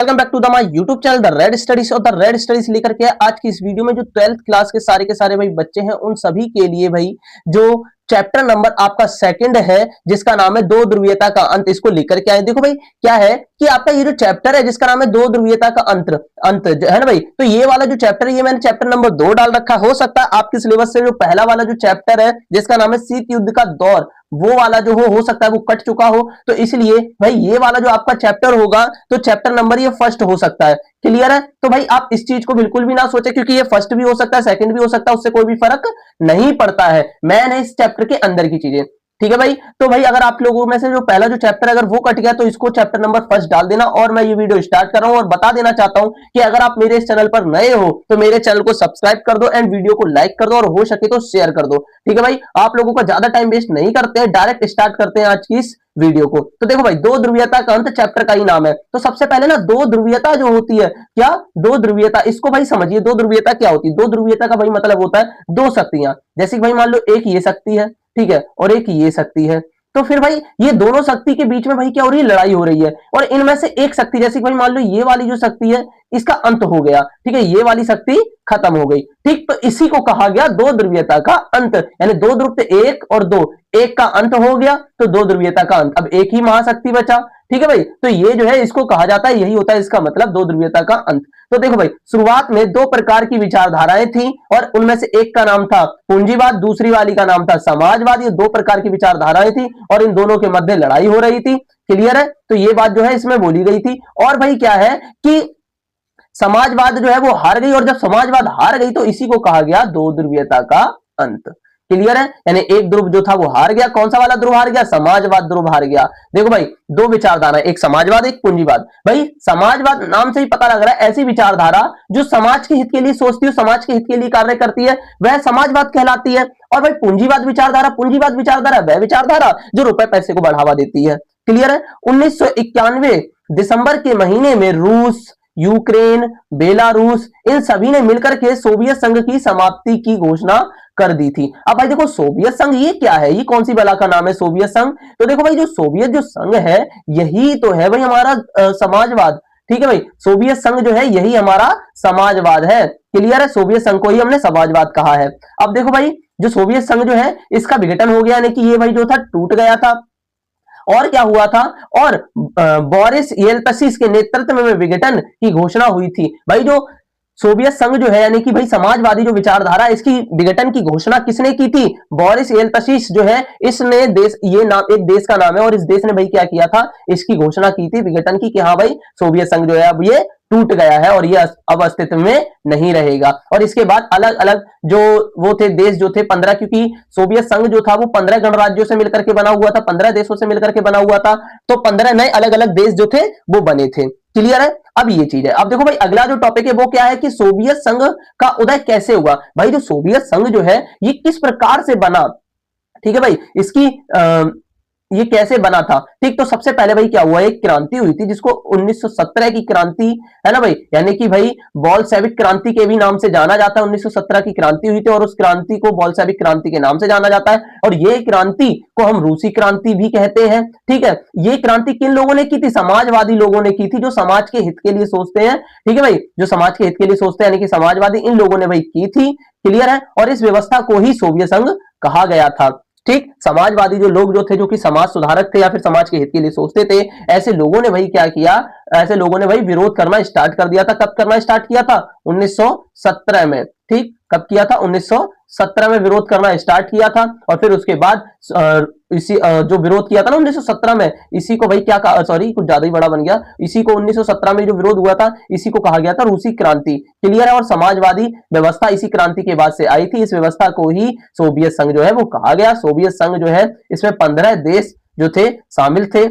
Welcome back to the my YouTube channel the red studies. और the red studies लेकर के आज की इस वीडियो में जो 12th क्लास के सारे भाई बच्चे हैं उन सभी के लिए भाई जो चैप्टर नंबर आपका सेकंड है जिसका नाम है दो ध्रुवीयता का अंत, इसको लेकर के आए। देखो भाई क्या है कि आपका ये जो चैप्टर है जिसका नाम है दो ध्रुवीयता का अंत अंत है ना भाई, तो ये वाला जो चैप्टर है ये मैंने चैप्टर नंबर 2 डाल रखा है। हो सकता है आपके सिलेबस से जो पहला वाला जो चैप्टर है जिसका नाम है शीत युद्ध का दौर वो वाला जो हो सकता है वो कट चुका हो, तो इसलिए भाई ये वाला जो आपका चैप्टर होगा तो चैप्टर नंबर ये फर्स्ट हो सकता है। क्लियर है? तो भाई आप इस चीज को बिल्कुल भी ना सोचे क्योंकि ये फर्स्ट भी हो सकता है सेकंड भी हो सकता है, उससे कोई भी फर्क नहीं पड़ता है। मैंने इस चैप्टर के अंदर की चीजें, ठीक है भाई। तो भाई अगर आप लोगों में से जो पहला जो चैप्टर अगर वो कट गया तो इसको चैप्टर नंबर फर्स्ट डाल देना। और मैं ये वीडियो स्टार्ट कर रहा हूं और बता देना चाहता हूं कि अगर आप मेरे इस चैनल पर नए हो तो मेरे चैनल को सब्सक्राइब कर दो एंड वीडियो को लाइक कर दो और हो सके तो शेयर कर दो। ठीक है भाई, आप लोगों का ज्यादा टाइम वेस्ट नहीं करते हैं, डायरेक्ट स्टार्ट करते हैं आज की इस वीडियो को। तो देखो भाई दो ध्रुवीयता का अंत चैप्टर का ही नाम है। तो सबसे पहले ना दो ध्रुवीयता जो होती है, क्या दो ध्रुवीयता, इसको भाई समझिए। दो ध्रुवीयता क्या होती है? दो ध्रुवीयता का भाई मतलब होता है दो शक्तियां, जैसे कि भाई मान लो एक ये शक्ति है, ठीक है, और एक ये शक्ति है। तो फिर भाई ये दोनों शक्ति के बीच में भाई क्या हो रही है? लड़ाई हो रही है। और इनमें से एक शक्ति, जैसे कि भाई मान लो ये वाली जो शक्ति है इसका अंत हो गया, ठीक है, ये वाली शक्ति खत्म हो गई, ठीक। तो इसी को कहा गया दो ध्रुवीयता का अंत, यानी दो ध्रुव थे एक और दो, एक का अंत हो गया तो दो ध्रुवीयता का अंत, अब एक ही महाशक्ति बचा। ठीक है भाई, तो ये जो है इसको कहा जाता है, यही होता है इसका मतलब दो ध्रुवीयता का अंत। तो देखो भाई शुरुआत में दो प्रकार की विचारधाराएं थी और उनमें से एक का नाम था पूंजीवाद, दूसरी वाली का नाम था समाजवाद। ये दो प्रकार की विचारधाराएं थी और इन दोनों के मध्य लड़ाई हो रही थी। क्लियर है? तो ये बात जो है इसमें बोली गई थी। और भाई क्या है कि समाजवाद जो है वो हार गई, और जब समाजवाद हार गई तो इसी को कहा गया दो ध्रुवीयता का अंत। क्लियर है? यानी एक ध्रुव जो था वो हार गया। कौन सा वाला ध्रुव हार गया? समाजवाद ध्रुव हार गया। देखो भाई दो विचारधारा, एक समाजवाद एक पूंजीवाद। भाई समाजवाद नाम से ही पता लग रहा है ऐसी विचारधारा जो समाज के हित के लिए सोचती है, समाज के हित के लिए कार्य करती है, वह समाजवाद कहलाती है। और भाई पूंजीवाद विचारधारा वह विचारधारा जो रुपए पैसे को बढ़ावा देती है। क्लियर है? 1991 दिसंबर के महीने में रूस, यूक्रेन, बेलारूस इन सभी ने मिलकर के सोवियत संघ की समाप्ति की घोषणा कर दी थी। अब भाई देखो सोवियत संघ ये क्या है? ये कौन सी बला का नाम है सोवियत संघ? तो देखो भाई जो सोवियत जो संघ है यही तो है भाई हमारा समाजवाद। ठीक है भाई, सोवियत संघ जो है यही हमारा समाजवाद है। क्लियर है? सोवियत संघ को ही हमने समाजवाद कहा है। अब देखो भाई जो सोवियत संघ जो है इसका विघटन हो गया, यानी कि ये भाई जो था टूट गया था। और क्या हुआ था? और बोरिस येल्तसिन के नेतृत्व में विघटन की घोषणा हुई थी। भाई जो सोवियत संघ जो है यानी कि भाई समाजवादी जो विचारधारा, इसकी विघटन की घोषणा किसने की थी? बोरिस येल्तसिन जो है इसने देश, ये नाम एक देश का नाम है और इस देश ने भाई क्या किया था? इसकी घोषणा की थी विघटन की कि हाँ भाई सोवियत संघ जो है अब ये टूट गया है और ये अब अस्तित्व में नहीं रहेगा। और इसके बाद अलग अलग जो वो थे देश जो थे 15, क्योंकि सोवियत संघ जो था वो 15 गणराज्यों से मिलकर के बना हुआ था, 15 देशों से मिलकर के बना हुआ था, तो 15 नए अलग अलग देश जो थे वो बने थे। क्लियर है? अब ये चीज है। अब देखो भाई अगला जो टॉपिक है वो क्या है कि सोवियत संघ का उदय कैसे हुआ। भाई जो सोवियत संघ जो है ये किस प्रकार से बना, ठीक है भाई, इसकी ये कैसे बना था? ठीक, तो सबसे पहले भाई क्या हुआ, एक क्रांति हुई थी जिसको 1917 की क्रांति, है ना भाई, यानी कि भाई बोल्शेविक क्रांति के भी नाम से जाना जाता है। 1917 की क्रांति हुई थी और उस क्रांति को बोल्शेविक क्रांति के नाम से जाना जाता है। और ये क्रांति को हम रूसी क्रांति भी कहते हैं। ठीक है, ये क्रांति किन लोगों ने की थी? समाजवादी लोगों ने की थी, जो समाज के हित के लिए सोचते हैं। ठीक है भाई, जो समाज के हित के लिए सोचते हैं यानी कि समाजवादी, इन लोगों ने भाई की थी। क्लियर है? और इस व्यवस्था को ही सोवियत संघ कहा गया था। ठीक, समाजवादी जो लोग जो थे, जो कि समाज सुधारक थे या फिर समाज के हित के लिए सोचते थे, ऐसे लोगों ने भाई क्या किया? ऐसे लोगों ने भाई विरोध करना स्टार्ट कर दिया था। कब करना स्टार्ट किया था? 1917 में। ठीक, कब किया था? 1917 में विरोध करना स्टार्ट किया था। और फिर उसके बाद इसी जो विरोध किया था ना 1917 में, इसी को भाई क्या कहा, सॉरी कुछ ज्यादा ही बड़ा बन गया, इसी को 1917 में जो विरोध हुआ था इसी को कहा गया था रूसी क्रांति। क्लियर है? और समाजवादी व्यवस्था इसी क्रांति के बाद से आई थी। इस व्यवस्था को ही सोवियत संघ जो है वो कहा गया। सोवियत संघ जो है इसमें 15 देश जो थे शामिल थे,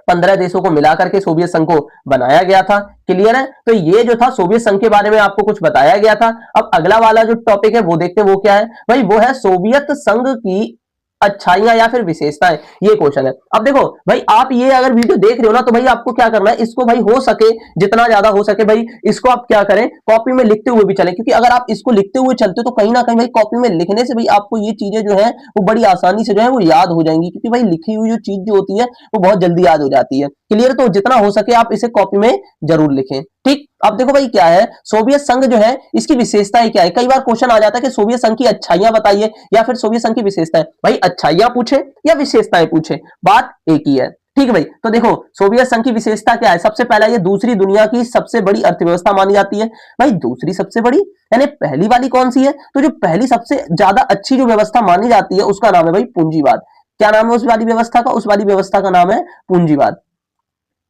15 देशों को मिलाकर के सोवियत संघ को बनाया गया था। क्लियर है? तो ये जो था सोवियत संघ के बारे में आपको कुछ बताया गया था। अब अगला वाला जो टॉपिक है वो देखते हैं, वो क्या है भाई? वो है सोवियत संघ की अच्छाइयां या फिर विशेषताएं, ये क्वेश्चन है। अब देखो भाई, आप ये अगर वीडियो देख रहे हो ना, तो भाई आपको क्या करना है, इसको भाई हो सके जितना ज्यादा हो सके भाई इसको आप क्या करें, कॉपी में लिखते हुए भी चले, क्योंकि अगर आप इसको लिखते हुए चलते हो तो कहीं ना कहीं भाई कॉपी में लिखने से भाई आपको ये चीजें जो है वो बड़ी आसानी से जो है वो याद हो जाएंगी, क्योंकि भाई लिखी हुई जो चीज जो होती है वो बहुत जल्दी याद हो जाती है। क्लियर? तो जितना हो सके आप इसे कॉपी में जरूर लिखें। ठीक, अब देखो भाई क्या है, सोवियत संघ जो है इसकी विशेषताएं क्या है। कई बार क्वेश्चन आ जाता है कि सोवियत संघ की अच्छाइयां बताइए या फिर सोवियत संघ की विशेषताएं। भाई अच्छाइयां पूछे या विशेषताएं पूछे, बात एक ही है। ठीक है भाई, तो देखो सोवियत संघ की विशेषता क्या है। सबसे पहला, ये दूसरी दुनिया की सबसे बड़ी अर्थव्यवस्था मानी जाती है। भाई दूसरी सबसे बड़ी यानी पहली वाली कौन सी है, तो जो पहली सबसे ज्यादा अच्छी जो व्यवस्था मानी जाती है उसका नाम है भाई पूंजीवाद। क्या नाम है उस वाली व्यवस्था का? उस वाली व्यवस्था का नाम है पूंजीवाद।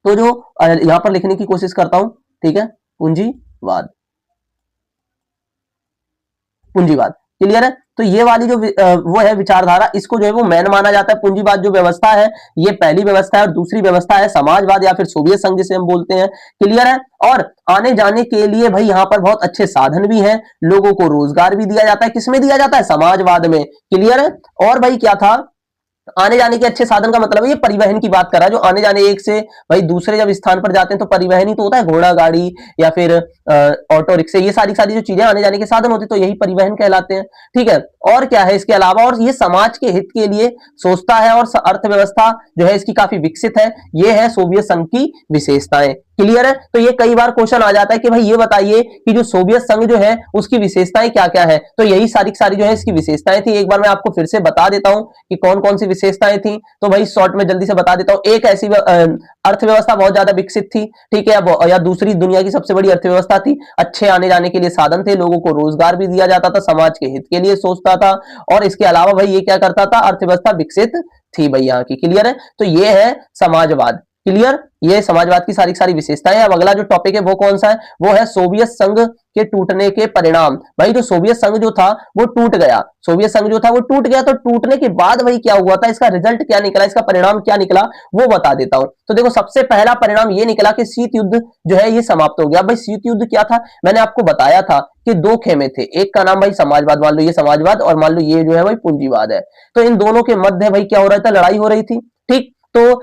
तो जो यहां पर लिखने की कोशिश करता हूं, ठीक है, पूंजीवाद, पूंजीवाद। क्लियर है? तो ये वाली जो वो है विचारधारा, इसको जो है वो मेन माना जाता है। पूंजीवाद जो व्यवस्था है ये पहली व्यवस्था है, और दूसरी व्यवस्था है समाजवाद या फिर सोवियत संघ जिसे हम बोलते हैं। क्लियर है? और आने जाने के लिए भाई यहाँ पर बहुत अच्छे साधन भी हैं, लोगों को रोजगार भी दिया जाता है। किसमें दिया जाता है? समाजवाद में। क्लियर है? और भाई क्या था, आने जाने के अच्छे साधन का मतलब है ये परिवहन की बात कर रहा है। जो आने जाने एक से भाई दूसरे जब स्थान पर जाते हैं तो परिवहन ही तो होता है, घोड़ा गाड़ी या फिर ऑटो रिक्शे, ये सारी सारी जो चीजें आने जाने के साधन होते हैं तो यही परिवहन कहलाते हैं। ठीक है? और क्या है इसके अलावा, और ये समाज के हित के लिए सोचता है, और अर्थव्यवस्था जो है इसकी काफी विकसित है। ये है सोवियत संघ की विशेषताएं। क्लियर है? तो ये कई बार क्वेश्चन आ जाता है कि भाई ये बताइए कि जो सोवियत संघ जो है उसकी विशेषताएं क्या क्या है। तो यही सारी सारी जो है इसकी विशेषताएं थी। एक बार मैं आपको फिर से बता देता हूं कि कौन कौन सी विशेषताएं थी। तो भाई शॉर्ट में जल्दी से बता देता हूं। एक ऐसी अर्थव्यवस्था बहुत ज्यादा विकसित थी, ठीक है, या दूसरी दुनिया की सबसे बड़ी अर्थव्यवस्था थी। अच्छे आने जाने के लिए साधन थे, लोगों को रोजगार भी दिया जाता था, समाज के हित के लिए सोचता था, और इसके अलावा भाई ये क्या करता था, अर्थव्यवस्था विकसित थी भाई यहाँ की। क्लियर है? तो ये है समाजवाद। क्लियर? ये समाजवाद की सारी सारी विशेषताएं। अब अगला जो टॉपिक है वो कौन सा है, वो है सोवियत संघ के टूटने के परिणाम। भाई जो सोवियत संघ जो था वो टूट गया, सोवियत संघ जो था वो टूट गया, तो टूटने के बाद भाई क्या हुआ था, इसका रिजल्ट क्या निकला, इसका परिणाम क्या निकला, वो बता देता हूं। तो देखो सबसे पहला परिणाम ये निकला कि शीत युद्ध जो है ये समाप्त हो गया। भाई शीत युद्ध क्या था, मैंने आपको बताया था कि दो खेमे थे, एक का नाम भाई समाजवाद, मान लो ये समाजवाद, और मान लो ये जो है भाई पूंजीवाद है। तो इन दोनों के मध्य भाई क्या हो रहा था, लड़ाई हो रही थी। ठीक, तो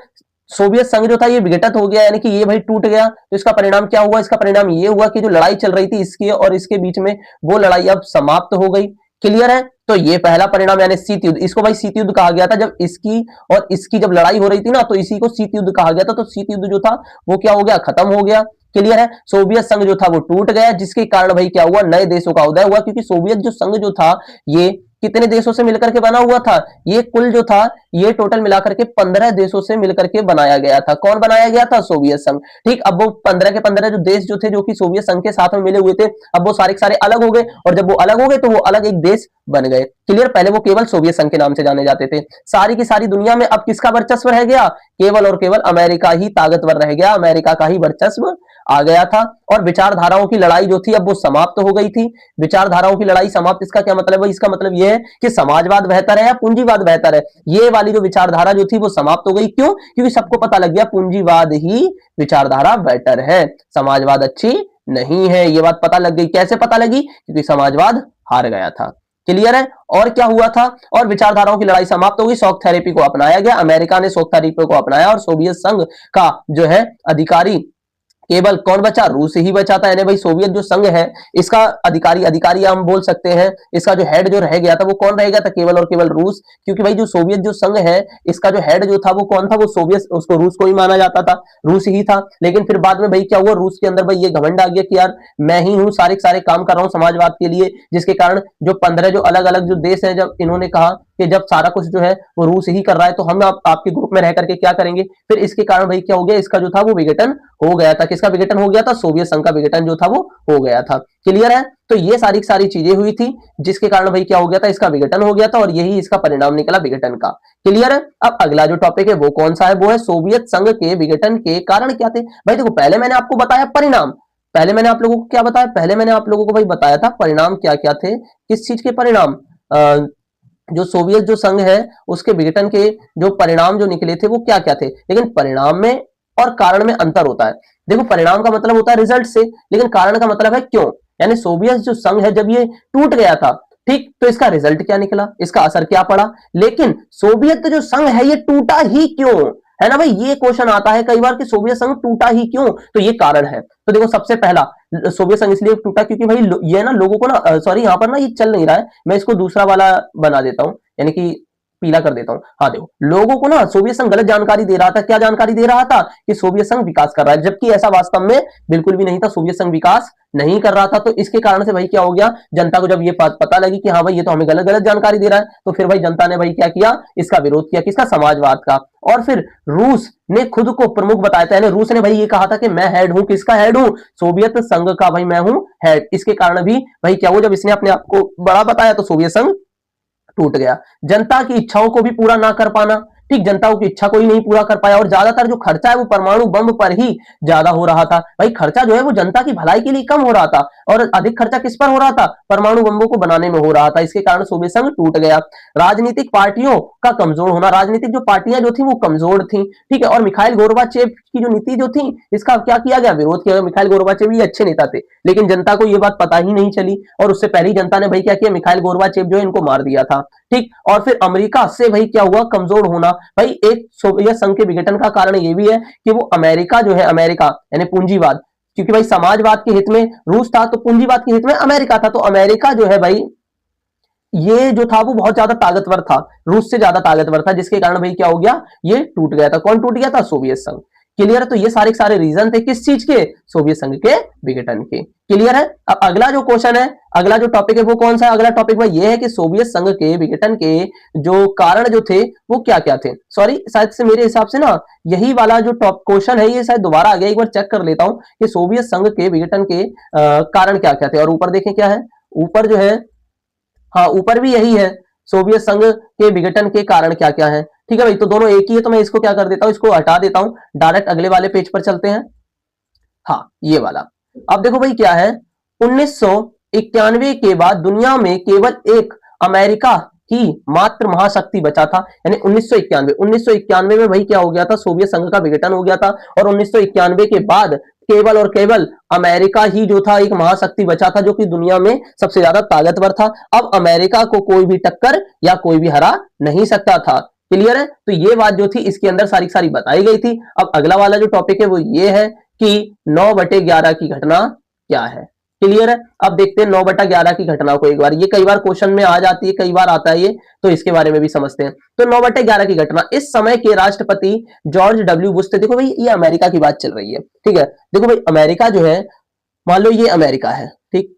सोवियत संघ जो था ये विघटित हो गया, यानी कि ये भाई टूट गया। तो इसका परिणाम क्या हुआ, इसका परिणाम ये हुआ कि जो लड़ाई चल रही थी इसकी और इसके बीच में, वो लड़ाई अब समाप्त हो गई। क्लियर है? तो ये पहला परिणाम यानी शीत युद्ध, इसको भाई शीत युद्ध कहा गया था। जब इसकी और इसकी जब लड़ाई हो रही थी ना, तो इसी को शीत युद्ध कहा गया था। तो शीत युद्ध जो था वो क्या हो गया, खत्म हो गया। क्लियर है? सोवियत संघ जो था वो टूट गया, जिसके कारण भाई क्या हुआ, नए देशों का उदय हुआ। क्योंकि सोवियत जो संघ जो था ये कितने देशों से मिलकर के बना हुआ था, ये कुल जो था ये टोटल मिलाकर के 15 देशों से मिलकर के बनाया गया था। कौन बनाया गया था, सोवियत संघ। ठीक, अब वो 15 के 15 जो देश जो थे, जो कि सोवियत संघ के साथ में मिले हुए थे, अब वो सारे के सारे अलग हो गए, और जब वो अलग हो गए तो वो अलग एक देश बन गए। क्लियर? पहले वो केवल सोवियत संघ के नाम से जाने जाते थे। सारी की सारी दुनिया में अब किसका वर्चस्व रह गया, केवल और केवल अमेरिका ही ताकतवर रह गया, अमेरिका का ही वर्चस्व आ गया था। और विचारधाराओं की लड़ाई जो थी अब वो समाप्त हो गई थी। विचारधाराओं की लड़ाई समाप्त, इसका क्या मतलब है, इसका मतलब यह है कि समाजवाद बेहतर है या पूंजीवाद बेहतर है। ये वाली जो विचारधारा जो थी वो समाप्त हो गई। क्यों? क्योंकि सबको पता लग गया पूंजीवाद ही विचारधारा बेटर है, समाजवाद अच्छी नहीं है। ये बात पता लग गई। कैसे पता लगी? क्योंकि समाजवाद हार गया था। क्लियर है? और क्या हुआ था, और विचारधाराओं की लड़ाई समाप्त हो गई, शॉक थेरेपी को अपनाया गया, अमेरिका ने शॉक थेरेपी को अपनाया, और सोवियत संघ का जो है अधिकारी केवल कौन बचा, रूस ही बचा था। यानी भाई सोवियत जो संघ है इसका अधिकारी हम बोल सकते हैं, इसका जो हेड जो रह गया था वो कौन रह गया था, केवल और केवल रूस। क्योंकि भाई जो सोवियत जो संघ है इसका जो हेड जो था वो कौन था, वो सोवियत, उसको रूस को ही माना जाता था, रूस ही था। लेकिन फिर बाद में भाई क्या हुआ, रूस के अंदर भाई ये घमंड आ गया कि यार मैं ही हूँ सारे सारे काम कर रहा हूँ समाजवाद के लिए, जिसके कारण जो 15 जो अलग अलग जो देश है, जब इन्होंने कहा कि जब सारा कुछ जो है वो रूस ही कर रहा है तो हम आपके ग्रुप में रह करके क्या करेंगे, फिर इसके कारण भाई क्या हो गया, इसका जो था वो विघटन हो गया था। किसका विघटन हो गया था, सोवियत संघ का विघटन जो था वो हो गया था। क्लियर है? तो ये सारी सारी चीजें हुई थी जिसके कारण भाई क्या हो गया था, इसका विघटन हो गया था, और यही इसका परिणाम निकला विघटन का। क्लियर है? अब अगला जो टॉपिक है वो कौन सा है, वो है सोवियत संघ के विघटन के कारण क्या थे। भाई देखो पहले मैंने आपको बताया परिणाम, पहले मैंने आप लोगों को क्या बताया, पहले मैंने आप लोगों को भाई बताया था परिणाम क्या क्या थे, किस चीज के परिणाम, जो सोवियत जो संघ है उसके विघटन के जो परिणाम जो निकले थे वो क्या क्या थे। लेकिन परिणाम में और कारण में अंतर होता है। देखो परिणाम का मतलब होता है रिजल्ट से, लेकिन कारण का मतलब है क्यों। यानी सोवियत जो संघ है जब ये टूट गया था, ठीक, तो इसका रिजल्ट क्या निकला, इसका असर क्या पड़ा। लेकिन सोवियत जो संघ है ये टूटा ही क्यों, है ना भाई, ये क्वेश्चन आता है कई बार कि सोवियत संघ टूटा ही क्यों, तो ये कारण है। तो देखो सबसे पहला, सोवियत संघ इसलिए टूटा क्योंकि भाई ये ना लोगों को ना, सॉरी यहाँ पर ना ये चल नहीं रहा है, मैं इसको दूसरा वाला बना देता हूं, यानी कि पीला कर देता हूं। हाँ देखो, लोगों को ना सोवियत संघ गलत जानकारी दे रहा था। क्या जानकारी दे रहा था कि सोवियत संघ विकास कर रहा है, जबकि ऐसा वास्तव में बिल्कुल भी नहीं था, सोवियत संघ विकास नहीं कर रहा था। तो इसके कारण से भाई क्या हो गया, जनता को जब ये बात पता लगी कि हाँ भाई ये तो हमें गलत गलत जानकारी दे रहा है, तो फिर भाई जनता ने भाई क्या किया, इसका विरोध किया, किसका, समाजवाद का। और फिर रूस ने खुद को प्रमुख बताया था, रूस ने भाई ये कहा था कि मैं हेड हूं, किसका हेड हूं, सोवियत संघ का भाई मैं हूं हेड। इसके कारण भी भाई क्या हुआ, जब इसने अपने आप को बड़ा बताया तो सोवियत संघ टूट गया। जनता की इच्छाओं को भी पूरा ना कर पाना, ठीक, जनता की इच्छा को ही नहीं पूरा कर पाया, और ज्यादातर जो खर्चा है वो परमाणु बम पर ही ज्यादा हो रहा था। भाई खर्चा जो है वो जनता की भलाई के लिए कम हो रहा था, और अधिक खर्चा किस पर हो रहा था, परमाणु बमों को बनाने में हो रहा था। इसके कारण सोवियत संघ टूट गया। राजनीतिक पार्टियों का कमजोर होना, राजनीतिक जो पार्टियां जो थी वो कमजोर थी, ठीक है। और मिखाइल गोर्बाचेव की जो नीति जो थी, इसका क्या किया गया, विरोध किया गया। मिखाइल गोर्बाचेव ये अच्छे नेता थे, लेकिन जनता को ये बात पता ही नहीं चली, और उससे पहले जनता ने भाई क्या किया, मिखाइल गोर्बाचेव जो है इनको मार दिया था, ठीक। और फिर अमेरिका से भाई क्या हुआ, कमजोर होना। भाई एक सोवियत संघ के विघटन का कारण ये भी है कि वो अमेरिका जो है, अमेरिका यानी पूंजीवाद, क्योंकि भाई समाजवाद के हित में रूस था, तो पूंजीवाद के हित में अमेरिका था। तो अमेरिका जो है भाई ये जो था वो बहुत ज्यादा ताकतवर था, रूस से ज्यादा ताकतवर था, जिसके कारण भाई क्या हो गया, ये टूट गया था। कौन टूट गया था, सोवियत संघ। क्लियर है, तो ये सारे सारे रीजन थे किस चीज के, सोवियत संघ के विघटन के। क्लियर है। अब अगला जो क्वेश्चन है, अगला जो टॉपिक है वो कौन सा है, अगला टॉपिक भाई ये है कि सोवियत संघ के विघटन के जो कारण जो थे वो क्या क्या थे। सॉरी, शायद से मेरे हिसाब से ना यही वाला जो टॉप क्वेश्चन है ये शायद दोबारा आ गया, एक बार चेक कर लेता हूं कि सोवियत संघ के विघटन के कारण क्या क्या थे। और ऊपर देखें क्या है, ऊपर जो है, हाँ ऊपर भी यही है, सोवियत संघ के विघटन के कारण क्या क्या है। ठीक है भाई, तो दोनों एक ही है, तो मैं इसको क्या कर देता हूं, इसको हटा देता हूं, डायरेक्ट अगले वाले पेज पर चलते हैं। हाँ ये वाला। अब देखो भाई क्या है, 1991 के बाद दुनिया में केवल एक अमेरिका ही मात्र महाशक्ति बचा था। यानी 1991 में भाई क्या हो गया था, सोवियत संघ का विघटन हो गया था, और 1991 के बाद केवल और केवल अमेरिका ही जो था एक महाशक्ति बचा था, जो कि दुनिया में सबसे ज्यादा ताकतवर था। अब अमेरिका को कोई भी टक्कर या कोई भी हरा नहीं सकता था। क्लियर है, तो ये बात जो थी इसके अंदर सारी सारी बताई गई थी। अब अगला वाला जो टॉपिक है वो ये है कि 9/11 की घटना क्या है। क्लियर है, अब देखते हैं 9/11 की घटना को एक बार, ये कई बार क्वेश्चन में आ जाती है, कई बार आता है ये, तो इसके बारे में भी समझते हैं। तो 9/11 की घटना, इस समय के राष्ट्रपति जॉर्ज डब्ल्यू बुश थे। देखो भाई ये अमेरिका की बात चल रही है, ठीक है। देखो भाई अमेरिका जो है, मान लो ये अमेरिका है, ठीक,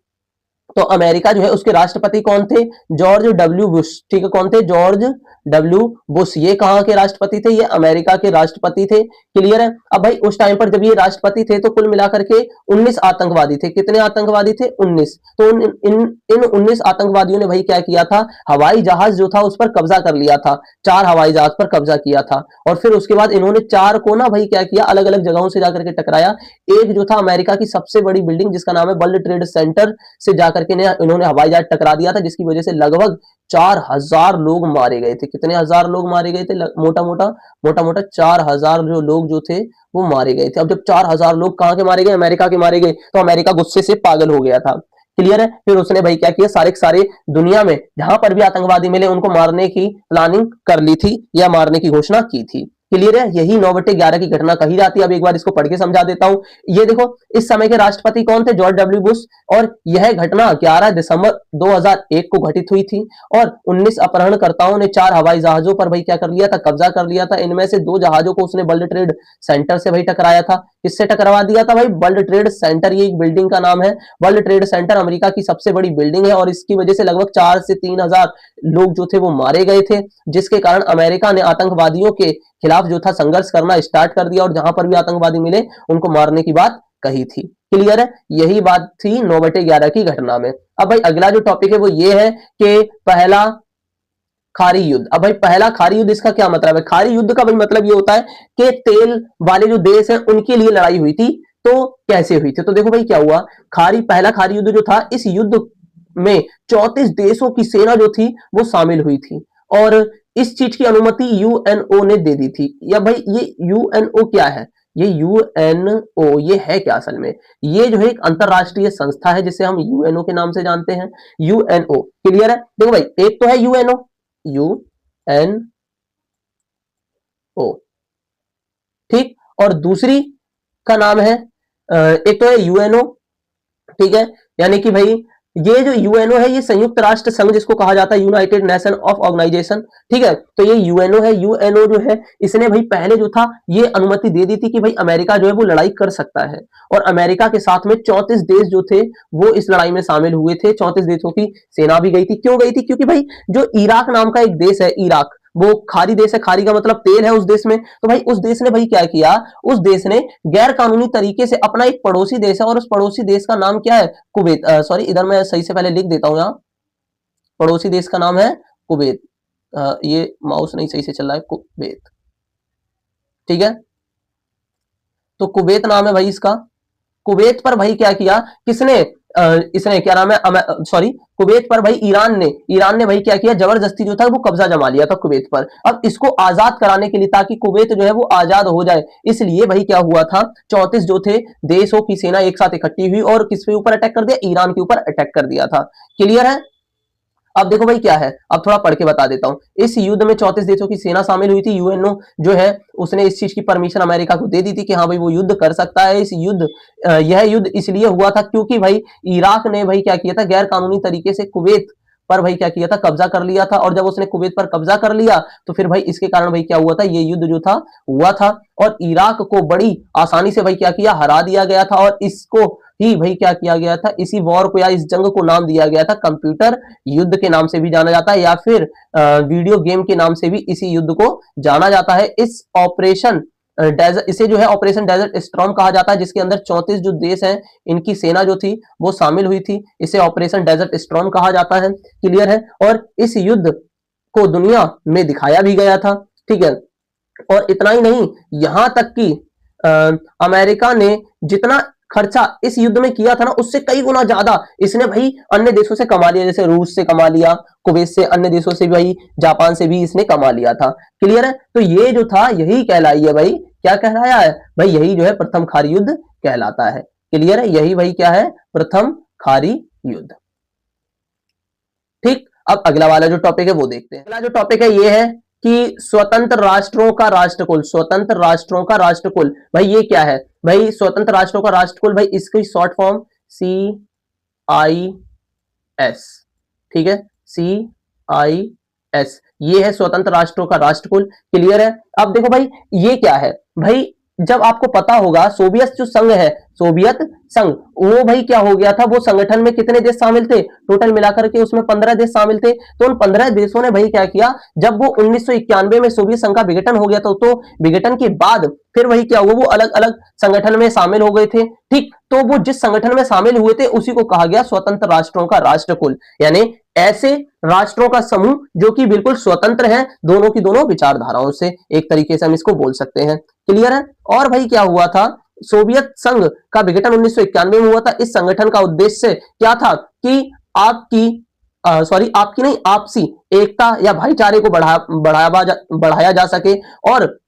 तो अमेरिका जो है उसके राष्ट्रपति कौन थे, जॉर्ज डब्ल्यू बुश, ठीक है। कौन थे, जॉर्ज डब्ल्यू बुश। ये कहां के राष्ट्रपति थे, ये अमेरिका के राष्ट्रपति थे। क्लियर है। अब भाई उस टाइम पर जब ये राष्ट्रपति थे तो कुल मिलाकर के 19 आतंकवादी थे। कितने आतंकवादी थे, 19। तो इन 19 आतंकवादियों ने भाई क्या किया था, हवाई जहाज जो था उस पर कब्जा कर लिया था, 4 हवाई जहाज पर कब्जा किया था। और फिर उसके बाद इन्होंने 4 को ना भाई क्या किया, अलग अलग जगहों से जाकर के टकराया। एक जो था अमेरिका की सबसे बड़ी बिल्डिंग जिसका नाम है वर्ल्ड ट्रेड सेंटर से जाकर के इन्होंने हवाई जहाज टकरा दिया था, जिसकी वजह से लगभग 4000 लोग मारे गए थे। कितने हजार लोग मारे गए थे, मोटा मोटा 4000 जो लोग जो थे वो मारे गए थे। अब जब 4000 लोग कहां के मारे गए, अमेरिका के मारे गए, तो अमेरिका गुस्से से पागल हो गया था। क्लियर है। फिर उसने भाई क्या किया, सारे दुनिया में जहां पर भी आतंकवादी मिले उनको मारने की प्लानिंग कर ली थी या मारने की घोषणा की थी। क्लियर है, यही 9/11 की घटना कही जाती है। अब एक बार इसको पढ़ के समझा देता हूं। ये देखो, इस समय के राष्ट्रपति कौन थे, जॉर्ज डब्ल्यू बुश, और यह घटना 11 दिसंबर 2001 को घटित हुई थी। और 19 अपहरणकर्ताओं ने 4 हवाई जहाजों पर भाई क्या कर लिया था, कब्जा कर लिया था। इनमें से 2 जहाजों को उसने वर्ल्ड ट्रेड सेंटर से भाई टकराया था। किससे टकरा दिया था भाई, वर्ल्ड ट्रेड सेंटर, ये एक बिल्डिंग का नाम है। वर्ल्ड ट्रेड सेंटर अमेरिका की सबसे बड़ी बिल्डिंग है, और इसकी वजह से लगभग 4 से 3000 लोग जो थे वो मारे गए थे, जिसके कारण अमेरिका ने आतंकवादियों के खिलाफ जो था संघर्ष करना स्टार्ट कर दिया, और जहां पर भी आतंकवादी मिले उनको मारने की बात कही थी। क्लियर है, यही बात थी 9/11 की घटना में। अब भाई अगला जो टॉपिक है वो ये है कि पहला खारी युद्ध। अब भाई पहला खारी युद्ध, इसका क्या मतलब है, खारी युद्ध का भाई मतलब ये होता है कि तेल वाले जो देश हैं उनके लिए लड़ाई हुई थी। तो कैसे हुई थी, तो देखो भाई क्या हुआ, पहला खारी युद्ध जो था, इस युद्ध में 34 देशों की सेना जो थी वो शामिल हुई थी, और इस चीज की अनुमति यूएनओ ने दे दी थी। या भाई ये यूएनओ क्या है, ये यूएनओ ये है क्या असल में? ये जो है एक अंतरराष्ट्रीय संस्था है जिसे हम यूएनओ के नाम से जानते हैं। यूएनओ क्लियर है? देखो भाई, एक तो है यूएनओ, यूएनओ ठीक, और दूसरी का नाम है एक तो है यूएनओ, ठीक है, यानी कि भाई ये जो यूएनओ है ये संयुक्त राष्ट्र संघ जिसको कहा जाता है, यूनाइटेड नेशन ऑफ ऑर्गेनाइजेशन, ठीक है। तो ये यूएनओ है। यूएनओ जो है इसने भाई पहले जो था ये अनुमति दे दी थी कि भाई अमेरिका जो है वो लड़ाई कर सकता है, और अमेरिका के साथ में 34 देश जो थे वो इस लड़ाई में शामिल हुए थे। 34 देशों की सेना भी गई थी। क्यों गई थी? क्योंकि भाई जो इराक नाम का एक देश है, इराक वो खाड़ी देश है, खाड़ी का मतलब तेल है उस देश में। तो भाई उस देश ने भाई क्या किया, उस देश ने गैर कानूनी तरीके से अपना एक पड़ोसी देश है, और उस पड़ोसी देश का नाम क्या है? कुवैत। सॉरी, इधर मैं सही से पहले लिख देता हूं, यहाँ पड़ोसी देश का नाम है कुवैत। ये माउस नहीं सही से चल रहा है, कुवैत, ठीक है। तो कुवैत नाम है भाई इसका। कुवैत पर भाई क्या किया, किसने इसने क्या नाम है, सॉरी, कुवैत पर भाई ईरान ने भाई क्या किया, जबरदस्ती जो था वो कब्जा जमा लिया था कुवैत पर। अब इसको आजाद कराने के लिए, ताकि कुवैत जो है वो आजाद हो जाए, इसलिए भाई क्या हुआ था, 34 जो थे देशों की सेना एक साथ इकट्ठी हुई और किसके ऊपर अटैक कर दिया, ईरान के ऊपर अटैक कर दिया था। क्लियर है? अब देखो भाई क्या है, अब थोड़ा पढ़ के बता देता हूं। इस युद्ध में 34 देशों की सेना शामिल हुई थी। यूएनओ जो है उसने इस चीज की परमिशन अमेरिका को दे दी थी कि हाँ भाई वो युद्ध कर सकता है। यह युद्ध इसलिए हुआ था क्योंकि भाई इराक ने भाई क्या किया था, गैर कानूनी तरीके से कुवैत पर भाई क्या किया था, कब्जा कर लिया था। और जब उसने कुवैत पर कब्जा कर लिया तो फिर भाई इसके कारण भाई क्या हुआ था, ये युद्ध जो था हुआ था, और इराक को बड़ी आसानी से भाई क्या किया, हरा दिया गया था। और इसको ही भाई क्या किया गया था, इसी वॉर को या इस जंग को नाम दिया गया था कंप्यूटर युद्ध के नाम से भी जाना जाता है, या फिर वीडियो गेम के नाम से भी इसी युद्ध को जाना जाता है। इस ऑपरेशन डेजर्ट, इसे जो है ऑपरेशन डेजर्ट स्टॉर्म कहा जाता है, जिसके अंदर 34 जो देश हैं इनकी सेना जो थी वो शामिल हुई थी। इसे ऑपरेशन डेजर्ट स्टॉर्म कहा जाता है। क्लियर है? और इस युद्ध को दुनिया में दिखाया भी गया था, ठीक है। और इतना ही नहीं, यहां तक कि अमेरिका ने जितना खर्चा इस युद्ध में किया था ना, उससे कई गुना ज्यादा इसने भाई अन्य देशों से कमा लिया, जैसे रूस से कमा लिया, कुवैत से, अन्य देशों से भी भाई, जापान से भी इसने कमा लिया था। क्लियर है? तो ये जो था यही कहलाई है भाई, क्या कहलाया है भाई, यही जो है प्रथम खाड़ी युद्ध कहलाता है। क्लियर है? यही भाई क्या है, प्रथम खाड़ी युद्ध। ठीक, अब अगला वाला जो टॉपिक है वो देखते हैं। अगला जो टॉपिक है ये है कि स्वतंत्र राष्ट्रों का राष्ट्रकुल। स्वतंत्र राष्ट्रों का राष्ट्रकुल भाई ये क्या है? भाई स्वतंत्र राष्ट्रों का राष्ट्रकुल, भाई इसकी शॉर्ट फॉर्म CIS, ठीक है, CIS, ये है स्वतंत्र राष्ट्रों का राष्ट्रकुल। क्लियर है? अब देखो भाई ये क्या है, भाई जब आपको पता होगा सोवियत जो संघ है, सोवियत संघ, वो भाई क्या हो गया था, वो संगठन में कितने देश शामिल थे, टोटल मिलाकर के उसमें 15 देश शामिल थे। तो उन 15 देशों ने भाई क्या किया, जब वो 1991 में सोवियत संघ का विघटन हो गया था, तो विघटन के बाद फिर वही क्या हुआ, वो अलग अलग संगठन में शामिल हो गए थे। ठीक, तो वो जिस संगठन में शामिल हुए थे उसी को कहा गया स्वतंत्र राष्ट्रों का राष्ट्रकुल, यानी ऐसे राष्ट्रों का समूह जो कि बिल्कुल स्वतंत्र है दोनों की दोनों विचारधाराओं से, एक तरीके से हम इसको बोल सकते हैं। क्लियर है? और भाई क्या हुआ था, सोवियत संघ का विघटन 1991 में हुआ था। इस संगठन का उद्देश्य क्या था कि आपकी नहीं, आपसी एकता या भाईचारे को बढ़ाया जा सके, और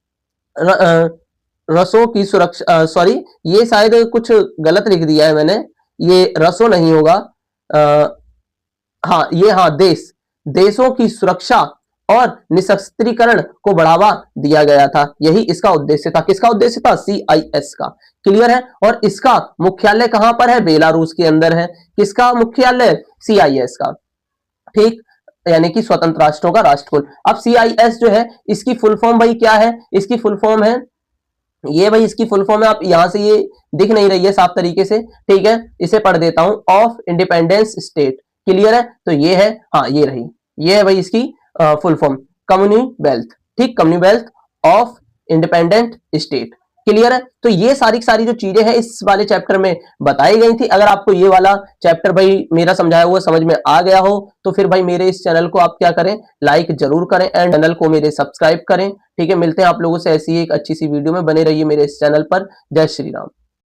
रसों की सुरक्षा, सॉरी ये शायद कुछ गलत लिख दिया है मैंने, ये रसों नहीं होगा, हाँ ये, हाँ देशों की सुरक्षा और निशस्त्रीकरण को बढ़ावा दिया गया था। यही इसका उद्देश्य था। किसका उद्देश्य था? CIS का। क्लियर है? और इसका मुख्यालय कहां पर है? बेलारूस के अंदर है। किसका मुख्यालय? CIS का। ठीक, यानी कि स्वतंत्र राष्ट्रों का राष्ट्रकुल। अब CIS जो है इसकी फुल फॉर्म भाई क्या है? इसकी फुल फॉर्म है ये भाई, इसकी फुल फॉर्म है, आप यहां से ये दिख नहीं रही है साफ तरीके से, ठीक है, इसे पढ़ देता हूं, ऑफ इंडिपेंडेंस स्टेट। क्लियर है? तो ये है, हाँ ये रही, ये है भाई इसकी फुल फॉर्म, कम्युनिवेल्थ। ठीक, commonwealth of independent state. Clear है? तो ये सारी सारी जो चीजें हैं इस वाले चैप्टर में बताई गई थी। अगर आपको ये वाला चैप्टर भाई मेरा समझाया हुआ समझ में आ गया हो तो फिर भाई मेरे इस चैनल को आप क्या करें, लाइक जरूर करें, एंड चैनल को मेरे सब्सक्राइब करें। ठीक है, मिलते हैं आप लोगों से ऐसी एक अच्छी सी वीडियो में, बने रहिए मेरे इस चैनल पर। जय श्री राम।